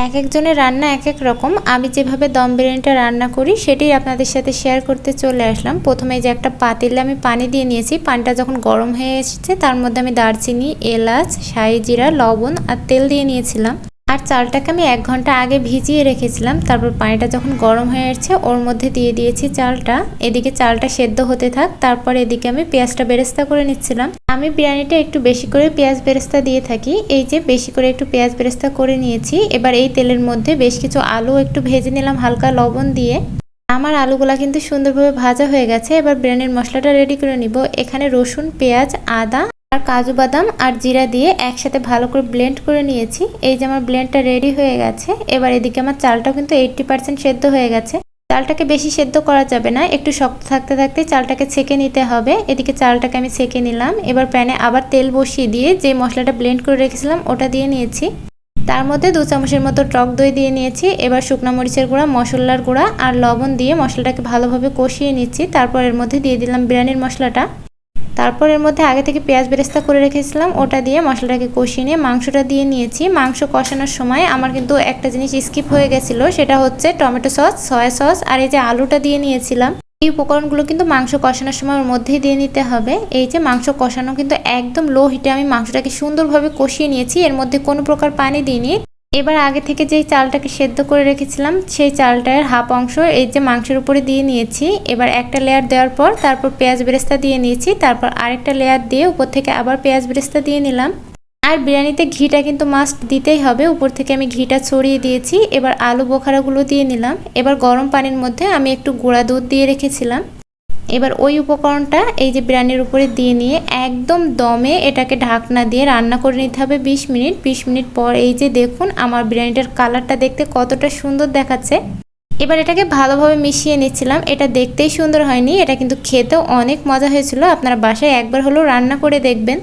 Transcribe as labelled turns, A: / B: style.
A: এক একজনের রান্না এক এক রকম। আমি যেভাবে দম বিরিয়ানিটা রান্না করি সেটাই আপনাদের সাথে শেয়ার করতে চলে আসলাম। প্রথমে যে একটা পাতিলে আমি পানি দিয়ে নিয়েছি, পানিটা যখন গরম হয়ে এসেছে তার মধ্যে আমি দারচিনি, এলাচ, শাহি জিরা, লবণ আর তেল দিয়ে নিয়েছিলাম। আর চালটাকে আমি 1 ঘন্টা আগে ভিজিয়ে রেখেছিলাম। তারপর পানিটা যখন গরম হয়ে এসেছে ওর মধ্যে দিয়ে দিয়েছি চালটা। এদিকে চালটা সেদ্ধ হতে থাক, তারপর এদিকে আমি পেঁয়াজটা বেরেস্তা করে নিচ্ছিলাম। আমি বিরিয়ানিটা একটু বেশি করে পেঁয়াজ বেরেস্তা দিয়ে থাকি। এই যে বেশি করে একটু পেঁয়াজ বেরেস্তা করে নিয়েছি। এবার এই তেলের মধ্যে বেশ কিছু আলু একটু ভেজে নিলাম হালকা লবণ দিয়ে। আমার আলুগুলা কিন্তু সুন্দরভাবে ভাজা হয়ে গেছে। এবার বিরিয়ানির মশলাটা রেডি করে নিব। এখানে রসুন, পেঁয়াজ, আদা আর কাজু বাদাম আর জিরা দিয়ে একসাথে ভালো করে ব্লেন্ড করে নিয়েছি। এই যে আমার ব্লেন্ডটা রেডি হয়ে গেছে। এবার এদিকে আমার চালটাও কিন্তু 80% সেদ্ধ হয়ে গেছে। চালটাকে বেশি সেদ্ধ করা যাবে না, একটু শক্ত থাকতে থাকতে চালটাকে ছেঁকে নিতে হবে। এদিকে চালটাকে আমি ছেঁকে নিলাম। এবার প্যানে আবার তেল বসিয়ে দিয়ে যে মশলাটা ব্লেন্ড করে রেখেছিলাম ওটা দিয়ে নিয়েছি। তার মধ্যে 2 চামচের মতো টক দই দিয়ে নিয়েছি। এবার শুকনো মরিচের গুঁড়া, মশলার গুঁড়া আর লবণ দিয়ে মশলাটাকে ভালোভাবে কষিয়ে নিচ্ছি। তারপর এর মধ্যে দিয়ে দিলাম বিরিয়ানির মশলাটা। তারপর এর মধ্যে আগে থেকে পেঁয়াজ বেরেস্তা করে রেখেছিলাম ওটা দিয়ে মশলাটাকে কষিয়ে নিয়ে মাংসটা দিয়ে নিয়েছি। মাংস কষানোর সময় আমার কিন্তু একটা জিনিস স্কিপ হয়ে গেছিলো, সেটা হচ্ছে টমেটো সস, সয়া সস আর এই যে আলুটা দিয়ে নিয়েছিলাম। এই উপকরণগুলো কিন্তু মাংস কষানোর সময় ওর মধ্যেই দিয়ে নিতে হবে। এই যে মাংস কষানো কিন্তু একদম লো হিটে আমি মাংসটাকে সুন্দরভাবে কষিয়ে নিয়েছি, এর মধ্যে কোনো প্রকার পানি দিইনি। এবার আগে থেকে যেই চালটাকে সেদ্ধ করে রেখেছিলাম সেই চালটার হাফ অংশ এই যে মাংসের উপরে দিয়ে নিয়েছি। এবার একটা লেয়ার দেওয়ার পর তারপর পেঁয়াজ বেরেস্তা দিয়ে নিয়েছি। তারপর আরেকটা লেয়ার দিয়ে উপর থেকে আবার পেঁয়াজ বেরেস্তা দিয়ে নিলাম। আর বিরিয়ানিতে ঘিটা কিন্তু মাস্ট দিতেই হবে, উপর থেকে আমি ঘিটা ছড়িয়ে দিয়েছি। এবার আলু বোখারাগুলো দিয়ে নিলাম। এবার গরম পানির মধ্যে আমি একটু গুঁড়া দুধ দিয়ে রেখেছিলাম। এবার ওই উপকরণটা এই যে বিরিয়ানির উপরে দিয়ে নিয়ে একদম দমে এটাকে ঢাকনা দিয়ে রান্না করে নিতে হবে 20 মিনিট। 20 মিনিট পর এই যে দেখুন আমার বিরিয়ানিটার কালারটা দেখতে কতটা সুন্দর দেখাচ্ছে। এবার এটাকে ভালোভাবে মিশিয়ে নিচ্ছিলাম। এটা দেখতেই সুন্দর হয়নি, এটা কিন্তু খেতেও অনেক মজা হয়েছিল। আপনারা বাসায় একবার হলেও রান্না করে দেখবেন।